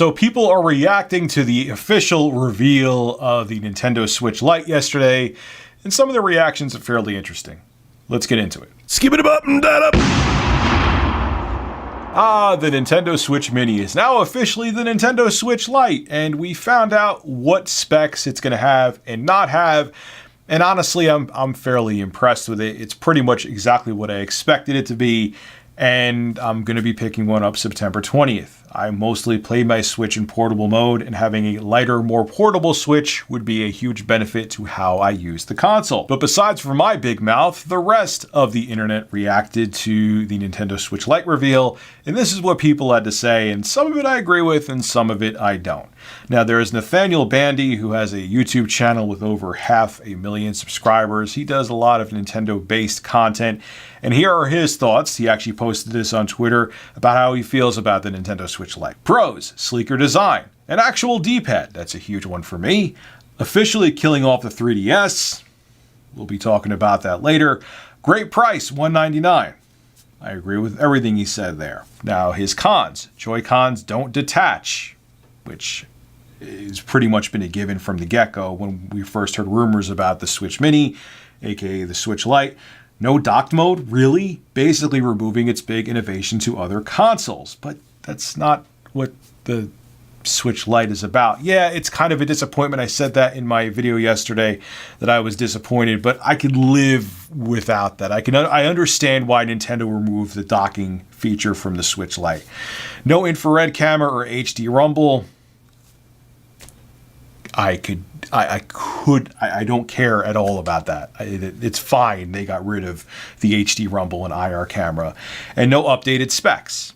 So people are reacting to the official reveal of the Nintendo Switch Lite yesterday, and some of the reactions are fairly interesting. Let's get into it. Skip it up and that up. The Nintendo Switch Mini is now officially the Nintendo Switch Lite, and we found out what specs it's going to have and not have. And honestly, I'm fairly impressed with it. It's pretty much exactly what I expected it to be, and I'm going to be picking one up September 20th. I mostly play my Switch in portable mode, and having a lighter, more portable Switch would be a huge benefit to how I use the console. But besides for my big mouth, the rest of the internet reacted to the Nintendo Switch Lite reveal, and this is what people had to say, and some of it I agree with, and some of it I don't. Now, there is Nathaniel Bandy, who has a YouTube channel with over 500,000 subscribers. He does a lot of Nintendo-based content, and here are his thoughts. He actually posted this on Twitter about how he feels about the Nintendo Switch Lite. Pros: sleeker design, an actual D-pad, that's a huge one for me. Officially killing off the 3DS. We'll be talking about that later. Great price, $199. I agree with everything he said there. Now, his cons: Joy-Cons don't detach, which has pretty much been a given from the get-go when we first heard rumors about the Switch Mini, aka the Switch Lite. No docked mode, really? Basically removing its big innovation to other consoles. But that's not what the Switch Lite is about. Yeah, it's kind of a disappointment. I said that in my video yesterday, that I was disappointed, but I could live without that. I understand why Nintendo removed the docking feature from the Switch Lite. No infrared camera or HD rumble. I don't care at all about that. It's fine. They got rid of the HD rumble and IR camera, and no updated specs.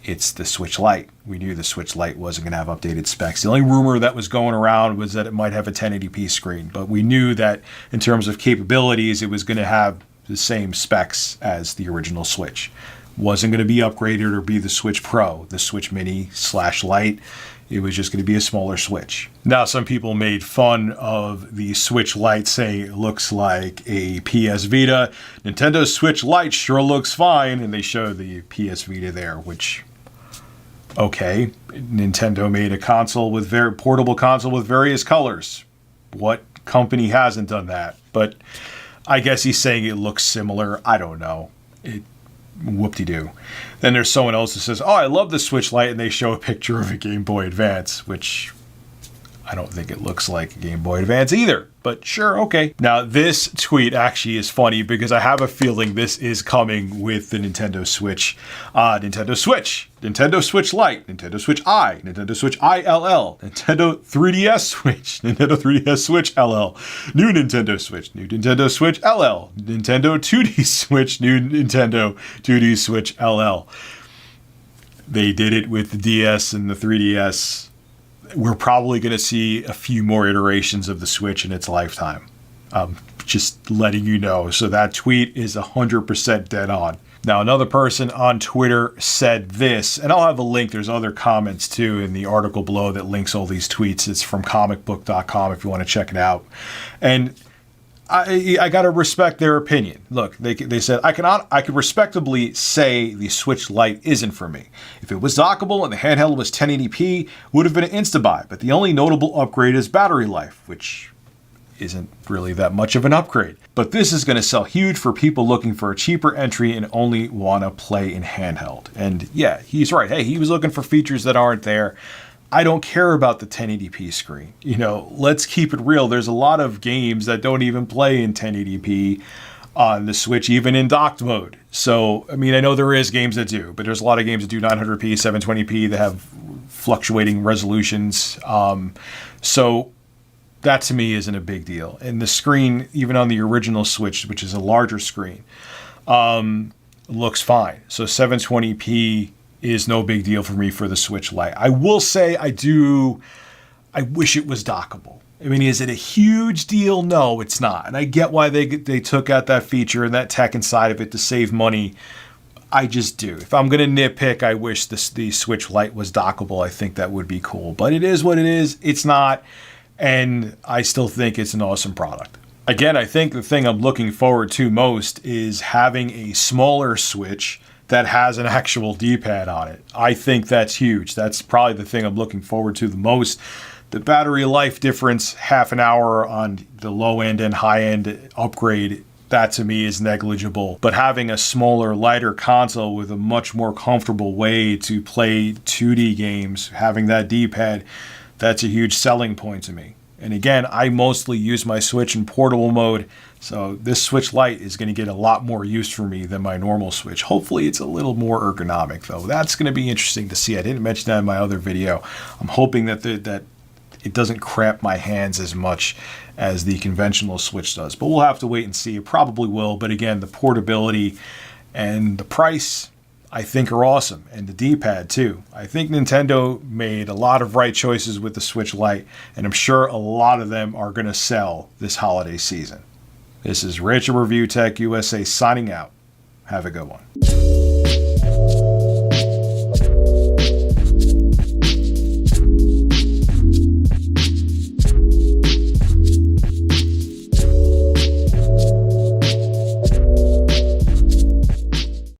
It's the Switch Lite. We knew the Switch Lite wasn't going to have updated specs. The only rumor that was going around was that it might have a 1080p screen, but we knew that in terms of capabilities, it was going to have the same specs as the original Switch. Wasn't going to be upgraded or be the Switch Pro, the Switch Mini / Lite. It was just going to be a smaller Switch. Now, some people made fun of the Switch Lite, saying it looks like a PS Vita. Nintendo Switch Lite sure looks fine, and they show the PS Vita there, which, okay, Nintendo made a console with portable console with various colors. What company hasn't done that? But I guess he's saying it looks similar. I don't know. Whoop-de-doo. Then there's someone else who says, oh, I love the Switch Lite, and they show a picture of a Game Boy Advance, which I don't think it looks like a Game Boy Advance either, but sure, okay. Now, this tweet actually is funny because I have a feeling this is coming with the Nintendo Switch. Nintendo Switch, Nintendo Switch Lite, Nintendo Switch I, Nintendo Switch ILL, Nintendo 3DS Switch, Nintendo 3DS Switch LL, new Nintendo Switch, new Nintendo Switch LL, Nintendo 2D Switch, new Nintendo 2D Switch LL. They did it with the DS and the 3DS. We're probably going to see a few more iterations of the Switch in its lifetime. Just letting you know. So that tweet is 100% dead on. Now, another person on Twitter said this, and I'll have a link. There's other comments too in the article below that links all these tweets. It's from comicbook.com if you want to check it out. And I got to respect their opinion. Look, they said, I could respectably say the Switch Lite isn't for me. If it was dockable and the handheld was 1080p, would have been an insta-buy, but the only notable upgrade is battery life, which isn't really that much of an upgrade. But this is going to sell huge for people looking for a cheaper entry and only want to play in handheld. And yeah, he's right. Hey, he was looking for features that aren't there. I don't care about the 1080p screen. Let's keep it real. There's a lot of games that don't even play in 1080p on the Switch, even in docked mode. So, I know there is games that do, but there's a lot of games that do 900p, 720p that have fluctuating resolutions. So that to me isn't a big deal. And the screen, even on the original Switch, which is a larger screen, looks fine. So 720p is no big deal for me for the Switch Lite. I will say I wish it was dockable. Is it a huge deal? No, it's not. And I get why they took out that feature and that tech inside of it to save money. I just do. If I'm going to nitpick, I wish the Switch Lite was dockable. I think that would be cool. But it is what it is. It's not. And I still think it's an awesome product. Again, I think the thing I'm looking forward to most is having a smaller Switch that has an actual D-pad on it. I think that's huge. That's probably the thing I'm looking forward to the most. The battery life difference, half an hour on the low end and high end upgrade, that to me is negligible. But having a smaller, lighter console with a much more comfortable way to play 2D games, having that D-pad, that's a huge selling point to me. And again, I mostly use my Switch in portable mode, so this Switch Lite is going to get a lot more use for me than my normal Switch. Hopefully it's a little more ergonomic though. That's going to be interesting to see. I didn't mention that in my other video. I'm hoping that that it doesn't cramp my hands as much as the conventional Switch does. But we'll have to wait and see. It probably will. But again, the portability and the price, I think, are awesome. And the D-pad too. I think Nintendo made a lot of right choices with the Switch Lite. And I'm sure a lot of them are going to sell this holiday season. This is Rich of Review Tech USA signing out. Have a good one.